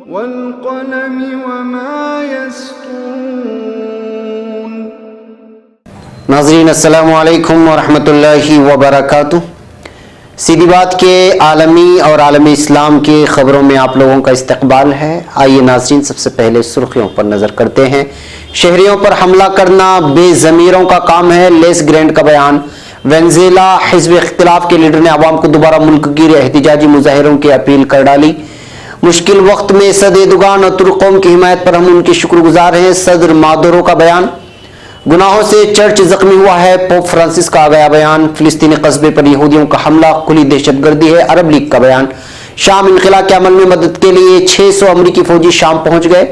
والقلم وما يسطرون۔ ناظرین السلام علیکم ورحمۃ اللہ وبرکاتہ۔ سیدھی بات کے عالمی اور عالم اسلام کی خبروں میں آپ لوگوں کا استقبال ہے۔ آئیے ناظرین، سب سے پہلے سرخیوں پر نظر کرتے ہیں۔ شہریوں پر حملہ کرنا بے ضمیروں کا کام ہے، لیس گرینڈ کا بیان۔ وینزویلا حزب اختلاف کے لیڈر نے عوام کو دوبارہ ملک گیر احتجاجی مظاہروں کی اپیل کر ڈالی۔ مشکل وقت میں صد ایردوغان اور ترک قوم کی حمایت پر ہم ان کے شکر گزار ہیں، صدر مادورو کا بیان۔ گناہوں سے چرچ زخمی ہوا ہے، پوپ فرانسس کا آ گیا بیان۔ فلسطینی قصبے پر یہودیوں کا حملہ کھلی دہشت گردی ہے، عرب لیگ کا بیان۔ شام انخلا کے عمل میں مدد کے لیے 600 امریکی فوجی شام پہنچ گئے۔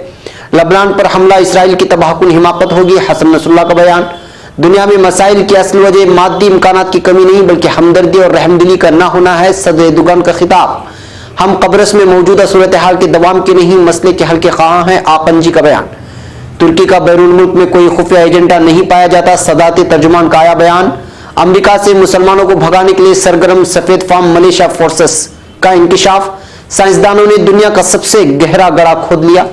لبنان پر حملہ اسرائیل کی تباہ کن حماقت ہوگی، حسن نصر اللہ کا بیان۔ دنیا میں مسائل کی اصل وجہ مادی امکانات کی کمی نہیں بلکہ ہمدردی اور رحمدلی کا نہ ہونا ہے، صدر ایردوغان کا خطاب۔ ہم قبرص میں موجودہ صورتحال کے دوام کے نہیں، مسئلے کے حل کے خواہاں ہیں، آقنجی کا بیان۔ ترکی کا بیرون ملک میں کوئی خفیہ ایجنڈا نہیں پایا جاتا، صدارتی ترجمان کا آیا بیان۔ امریکہ سے مسلمانوں کو بھگانے کے لیے سرگرم سفید فام ملیشیا فورسز کا انکشاف۔ سائنسدانوں نے دنیا کا سب سے گہرا گڑھا کھود لیا۔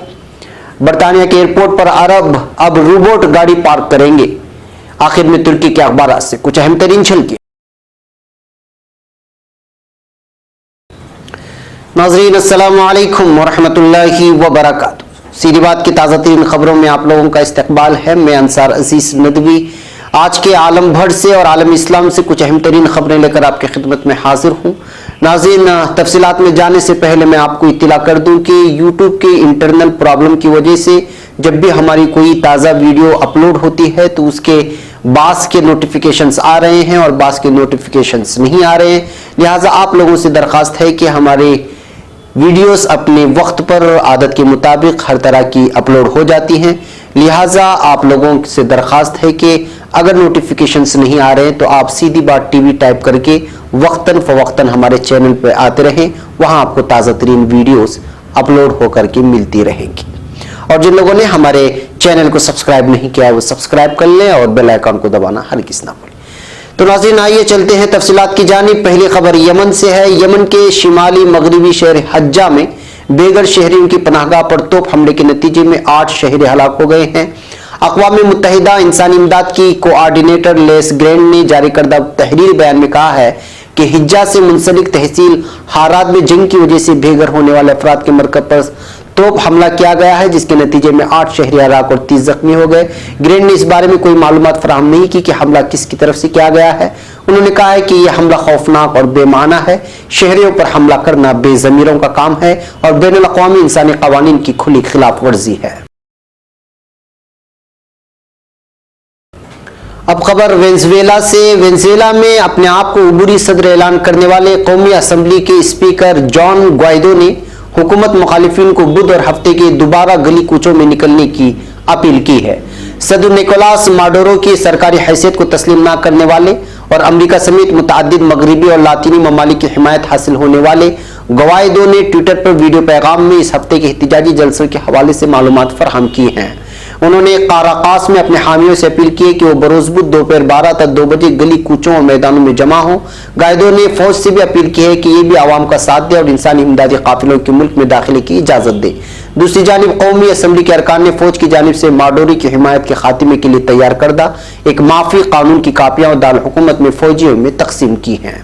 برطانیہ کے ایئرپورٹ پر عرب اب روبوٹ گاڑی پارک کریں گے۔ آخر میں ترکی کے اخبارات سے کچھ اہم ترین جھلکیں۔ ناظرین السلام علیکم ورحمۃ اللہ وبرکاتہ۔ سیدھی بات کی تازہ ترین خبروں میں آپ لوگوں کا استقبال ہے، میں انصار عزیز ندوی آج کے عالم بھر سے اور عالم اسلام سے کچھ اہم ترین خبریں لے کر آپ کی خدمت میں حاضر ہوں۔ ناظرین، تفصیلات میں جانے سے پہلے میں آپ کو اطلاع کر دوں کہ یوٹیوب کے انٹرنل پرابلم کی وجہ سے جب بھی ہماری کوئی تازہ ویڈیو اپلوڈ ہوتی ہے تو اس کے بعض کے نوٹیفیکیشنز آ رہے ہیں اور بعض کے نوٹیفیکیشنز نہیں آ رہے ہیں، لہٰذا آپ لوگوں سے درخواست ہے کہ ہمارے ویڈیوز اپنے وقت پر عادت کے مطابق ہر طرح کی اپلوڈ ہو جاتی ہیں، لہٰذا آپ لوگوں سے درخواست ہے کہ اگر نوٹیفیکیشنز نہیں آ رہے ہیں تو آپ سیدھی بات ٹی وی ٹائپ کر کے وقتاً فوقتاً ہمارے چینل پہ آتے رہیں، وہاں آپ کو تازہ ترین ویڈیوز اپلوڈ ہو کر کے ملتی رہیں گی۔ اور جن لوگوں نے ہمارے چینل کو سبسکرائب نہیں کیا وہ سبسکرائب کر لیں اور بیل آئیکن کو دبانا ہرگز نہ بھولیں۔ تو ناظرین آئیے چلتے ہیں تفصیلات کی جانب۔ پہلی خبر یمن سے ہے۔ یمن کے شمالی مغربی شہر حجہ میں بے گھر شہریوں کی پناہ گاہ پر توپ حملے کے نتیجے میں 8 شہری ہلاک ہو گئے ہیں۔ اقوام متحدہ انسانی امداد کی کوآرڈینیٹر لیس گرینڈ نے جاری کردہ تحریری بیان میں کہا ہے کہ حجہ سے منسلک تحصیل ہاراد میں جنگ کی وجہ سے بے گھر ہونے والے افراد کے مرکز پر توپ حملہ کیا گیا ہے، جس کے نتیجے میں 8 شہری ہلاک اور 30 زخمی ہو گئے۔ گرینڈ نے اس بارے میں کوئی معلومات فراہم نہیں کی کہ حملہ کس کی طرف سے کیا گیا ہے۔ انہوں نے کہا ہے کہ یہ حملہ خوفناک اور بے معنی ہے، شہریوں پر حملہ کرنا بے ضمیروں کا کام ہے اور بین الاقوامی انسانی قوانین کی کھلی خلاف ورزی ہے۔ اب خبر وینزویلا سے۔ وینزویلا میں اپنے آپ کو عبوری صدر اعلان کرنے والے قومی اسمبلی کے اسپیکر جان گوائیدو نے حکومت مخالفین کو بدھ اور ہفتے کے دوبارہ گلی کوچوں میں نکلنے کی اپیل کی ہے۔ صدر نیکولاس مادورو کی سرکاری حیثیت کو تسلیم نہ کرنے والے اور امریکہ سمیت متعدد مغربی اور لاطینی ممالک کی حمایت حاصل ہونے والے گوائیدو نے ٹویٹر پر ویڈیو پیغام میں اس ہفتے کے احتجاجی جلسوں کے حوالے سے معلومات فراہم کی ہیں۔ انہوں نے کاراکاس میں اپنے حامیوں سے اپیل کی کہ وہ بروز بدھ دوپہر 12 تک 2 بجے گلی کوچوں اور میدانوں میں جمع ہوں۔ گوائیدو نے فوج سے بھی اپیل کی ہے کہ یہ بھی عوام کا ساتھ دے اور انسانی امدادی قافلوں کے ملک میں داخلے کی اجازت دے۔ دوسری جانب قومی اسمبلی کے ارکان نے فوج کی جانب سے مادورو کی حمایت کے خاتمے کے لیے تیار کردہ ایک معافی قانون کی کاپیاں اور دارالحکومت میں فوجیوں میں تقسیم کی ہیں۔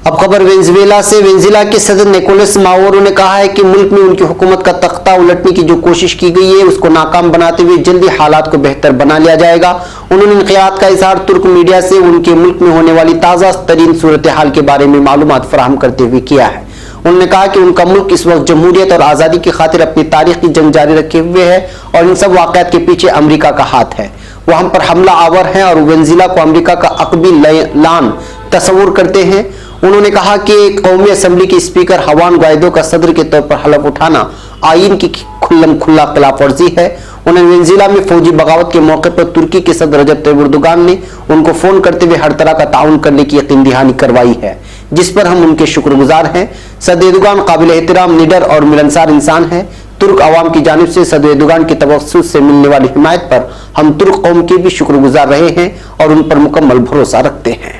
اب خبر وینزویلا سے۔ وینزویلا کے صدر نیکولاس مادورو نے کہا ہے کہ ملک میں ان کی حکومت کا تختہ الٹنے کی جو کوشش کی گئی ہے اس کو ناکام بناتے ہوئے جلدی حالات کو بہتر بنا لیا جائے گا۔ انہوں نے انقیاد کا اظہار ترک میڈیا سے ان کے ملک میں ہونے والی تازہ ترین صورتحال کے بارے میں معلومات فراہم کرتے ہوئے کیا ہے۔ انہوں نے کہا کہ ان کا ملک اس وقت جمہوریت اور آزادی کی خاطر اپنی تاریخی جنگ جاری رکھے ہوئے ہے اور ان سب واقعات کے پیچھے امریکہ کا ہاتھ ہے۔ وہ ہم پر حملہ آور ہیں اور وینزویلا کو امریکہ کا عقبی لان تصور کرتے ہیں۔ انہوں نے کہا کہ قومی اسمبلی کے اسپیکر خوان گوائیدو کا صدر کے طور پر حلف اٹھانا آئین کی کھلم کھلا خلاف ورزی ہے۔ انہیں وینزویلا میں فوجی بغاوت کے موقع پر ترکی کے صدر رجب طیب ایردوغان نے ان کو فون کرتے ہوئے ہر طرح کا تعاون کرنے کی یقین دہانی کروائی ہے، جس پر ہم ان کے شکر گزار ہیں۔ صدر ایردوغان قابل احترام، نڈر اور ملنسار انسان ہیں۔ ترک عوام کی جانب سے صدر ایردوغان کی توسط سے ملنے والی حمایت پر ہم ترک قوم کے بھی شکر گزار رہے ہیں اور ان پر مکمل بھروسہ رکھتے ہیں۔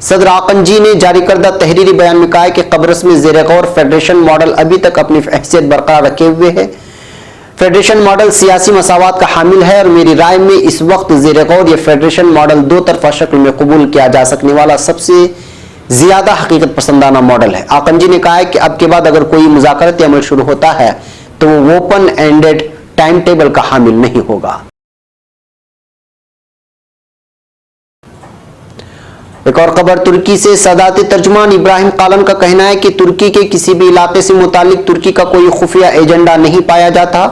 صدر آقنجی نے جاری کردہ تحریری بیان میں کہا ہے کہ قبرص میں زیر غور فیڈریشن ماڈل ابھی تک اپنی حیثیت برقرار رکھے ہوئے ہے۔ فیڈریشن ماڈل سیاسی مساوات کا حامل ہے اور میری رائے میں اس وقت زیر غور یہ فیڈریشن ماڈل دو طرفہ شکل میں قبول کیا جا سکنے والا سب سے زیادہ حقیقت پسندانہ ماڈل ہے۔ آقنجی نے کہا ہے کہ اب کے بعد اگر کوئی مذاکراتی عمل شروع ہوتا ہے تو وہ اوپن اینڈڈ ٹائم ٹیبل کا حامل نہیں ہوگا۔ ایک اور خبر ترکی سے صدارتی ترجمان ابراہیم قالن کا کہنا ہے کہ ترکی کے کسی بھی علاقے سے متعلق ترکی کا کوئی خفیہ ایجنڈا نہیں پایا جاتا۔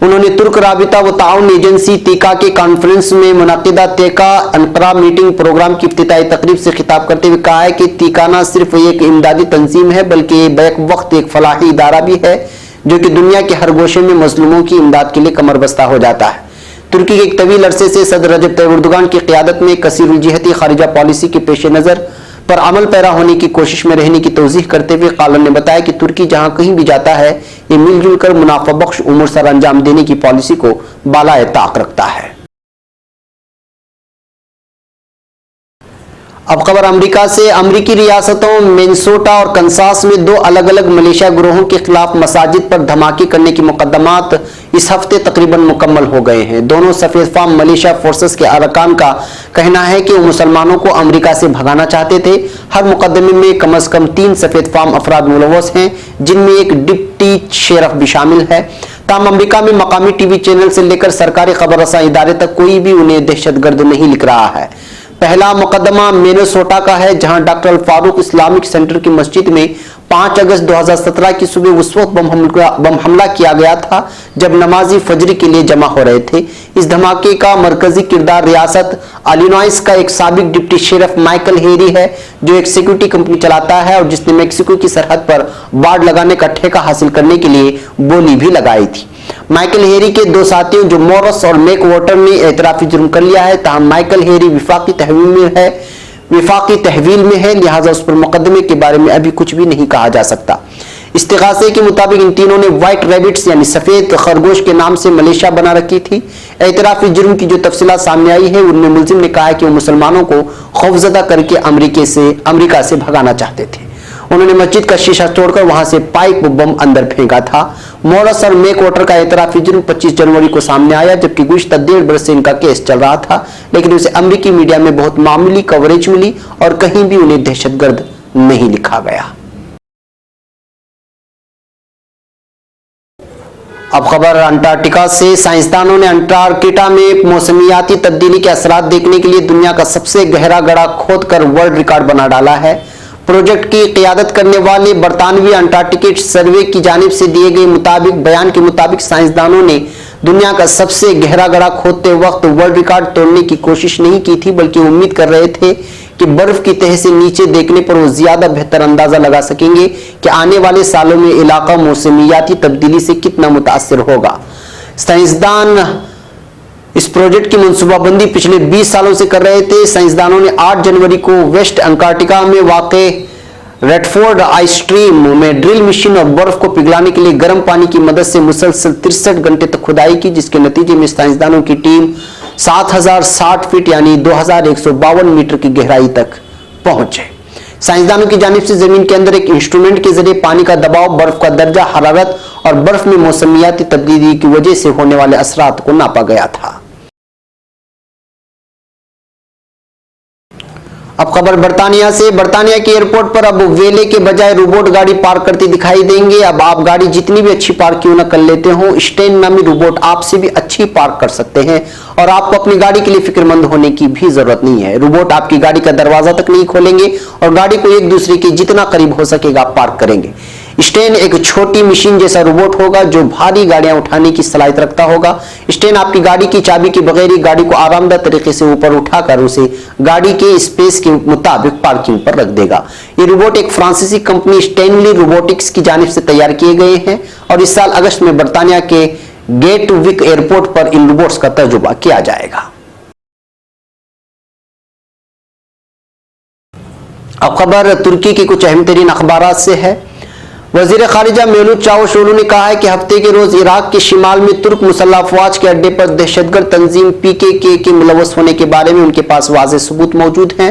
انہوں نے ترک رابطہ و تعاون ایجنسی تیکا کے کانفرنس میں منعقدہ تیکا انقرہ میٹنگ پروگرام کی افتتاحی تقریب سے خطاب کرتے ہوئے کہا ہے کہ تیکا نہ صرف ایک امدادی تنظیم ہے بلکہ بیک وقت ایک فلاحی ادارہ بھی ہے جو کہ دنیا کے ہر گوشے میں مظلوموں کی امداد کے لیے کمر بستہ ہو جاتا ہے۔ ترکی کے ایک طویل عرصے سے صدر رجب طیب اردوغان کی قیادت میں کثیر الجہتی خارجہ پالیسی کے پیش نظر پر عمل پیرا ہونے کی کوشش میں رہنے کی توضیح کرتے ہوئے قالن نے بتایا کہ ترکی جہاں کہیں بھی جاتا ہے یہ مل جل کر منافع بخش امور سر انجام دینے کی پالیسی کو بالائے طاق رکھتا ہے۔ اب خبر امریکہ سے۔ امریکی ریاستوں مینیسوٹا اور کنساس میں دو الگ الگ ملیشیا گروہوں کے خلاف مساجد پر دھماکے کرنے کی مقدمات اس ہفتے تقریباً مکمل ہو گئے ہیں۔ دونوں سفید فام ملیشیا فورسز کے ارکان کا کہنا ہے کہ وہ مسلمانوں کو امریکہ سے بھگانا چاہتے تھے۔ ہر مقدمے میں کم از کم 3 سفید فام افراد ملوث ہیں جن میں ایک ڈپٹی شیرف بھی شامل ہے۔ تاہم امریکہ میں مقامی ٹی وی چینل سے لے کر سرکاری خبر رساں ادارے تک کوئی بھی انہیں دہشت گرد نہیں لکھ رہا ہے۔ پہلا مقدمہ مینیسوٹا کا ہے جہاں ڈاکٹر الفاروق اسلامک سینٹر کی مسجد میں 5 اگست 2017 کی صبح اس وقت بم حملہ کیا گیا تھا جب نمازی فجر کے لیے جمع ہو رہے تھے۔ اس دھماکے کا مرکزی کردار ریاست الینوائس کا ایک سابق ڈپٹی شیرف مائیکل ہیری ہے جو ایک سیکورٹی کمپنی چلاتا ہے اور جس نے میکسیکو کی سرحد پر بارڈ لگانے کا ٹھیکہ حاصل کرنے کے لیے بولی بھی لگائی تھی۔ مائیکل ہیری کے 2 ساتھیوں جو مورس اور میک واٹر نے اعترافی جرم کر لیا ہے، تاہم مائیکل ہیری وفاقی تحویل میں ہے، لہٰذا اس پر مقدمے کے بارے میں ابھی کچھ بھی نہیں کہا جا سکتا۔ استغاثے کے مطابق ان تینوں نے وائٹ ریبٹس یعنی سفید خرگوش کے نام سے ملیشیا بنا رکھی تھی۔ اعترافی جرم کی جو تفصیلات سامنے آئی ہے ان میں ملزم نے کہا ہے کہ وہ مسلمانوں کو خوفزدہ کر کے امریکہ سے بھگانا چاہتے تھے۔ انہوں نے مسجد کا شیشہ توڑ کر وہاں سے پائپ بم اندر پھینکا تھا۔ مورس اور میک واٹر کا اعترافی جرم 25 جنوری کو سامنے آیا جبکہ گزشتہ 1.5 برس سے ان کا کیس چل رہا تھا، لیکن اسے امریکی میڈیا میں بہت معمولی کوریج ملی اور کہیں بھی انہیں دہشت گرد نہیں لکھا گیا۔ اب خبر انٹارکٹیکا سے۔ سائنسدانوں نے انٹارکٹیکا میں موسمیاتی تبدیلی کے اثرات دیکھنے کے لیے دنیا کا سب سے گہرا گڑھا کھود کر ورلڈ ریکارڈ بنا ڈالا ہے۔ پروجیکٹ کی قیادت کرنے والے برطانوی انٹارکٹک سروے کی جانب سے دیے گئے بیان کے مطابق سائنسدانوں نے دنیا کا سب سے گہرا گڑھا کھودتے وقت ورلڈ ریکارڈ توڑنے کی کوشش نہیں کی تھی بلکہ امید کر رہے تھے کہ برف کی تہہ سے نیچے دیکھنے پر وہ زیادہ بہتر اندازہ لگا سکیں گے کہ آنے والے سالوں میں علاقہ موسمیاتی تبدیلی سے کتنا متاثر ہوگا۔ سائنسدان اس پروجیکٹ کی منصوبہ بندی پچھلے 20 سالوں سے کر رہے تھے۔ سائنسدانوں نے 8 جنوری کو ویسٹ انٹارکٹیکا میں واقع ریڈفورڈ آئس اسٹریم میں ڈرل مشین اور برف کو پگھلانے کے لیے گرم پانی کی مدد سے مسلسل 63 گھنٹے تک کھدائی کی، جس کے نتیجے میں سائنسدانوں کی ٹیم 7060 فٹ یعنی 2152 میٹر کی گہرائی تک پہنچے۔ سائنسدانوں کی جانب سے زمین کے اندر ایک انسٹرومنٹ کے ذریعے پانی کا دباؤ، برف کا درجہ حرارت اور برف میں موسمیاتی تبدیلی کی وجہ سے ہونے والے اثرات کو ناپا گیا تھا۔ اب خبر برطانیہ سے۔ برطانیہ کے ایئرپورٹ پر اب ویلے کے بجائے روبوٹ گاڑی پارک کرتی دکھائی دیں گے۔ اب آپ گاڑی جتنی بھی اچھی پارک کیوں نہ کر لیتے ہوں، اسٹین نامی روبوٹ آپ سے بھی اچھی پارک کر سکتے ہیں اور آپ کو اپنی گاڑی کے لیے فکر مند ہونے کی بھی ضرورت نہیں ہے۔ روبوٹ آپ کی گاڑی کا دروازہ تک نہیں کھولیں گے اور گاڑی کو ایک دوسرے کے جتنا قریب ہو سکے گا پارک کریں گے۔ اسٹین ایک چھوٹی مشین جیسا روبوٹ ہوگا جو بھاری گاڑیاں اٹھانے کی صلاحیت رکھتا ہوگا۔ اسٹین آپ کی گاڑی کی چابی کے بغیر ہی گاڑی کو آرام دہ طریقے سے اوپر اٹھا کر اسے گاڑی کے اسپیس کے مطابق پارکنگ پر رکھ دے گا۔ یہ روبوٹ ایک فرانسیسی کمپنی اسٹینلی روبوٹکس کی جانب سے تیار کیے گئے ہیں اور اس سال اگست میں برطانیہ کے گیٹ وک ایئرپورٹ پر ان روبوٹس کا تجربہ کیا جائے گا۔ اب خبر ترکی کی کچھ اہم ترین اخبارات سے ہے۔ وزیر خارجہ میولوت چاوشولو نے کہا ہے کہ ہفتے کے روز عراق کے شمال میں ترک مسلح افواج کے اڈے پر دہشت گرد تنظیم PKK کے ملوث ہونے کے بارے میں ان کے پاس واضح ثبوت موجود ہیں۔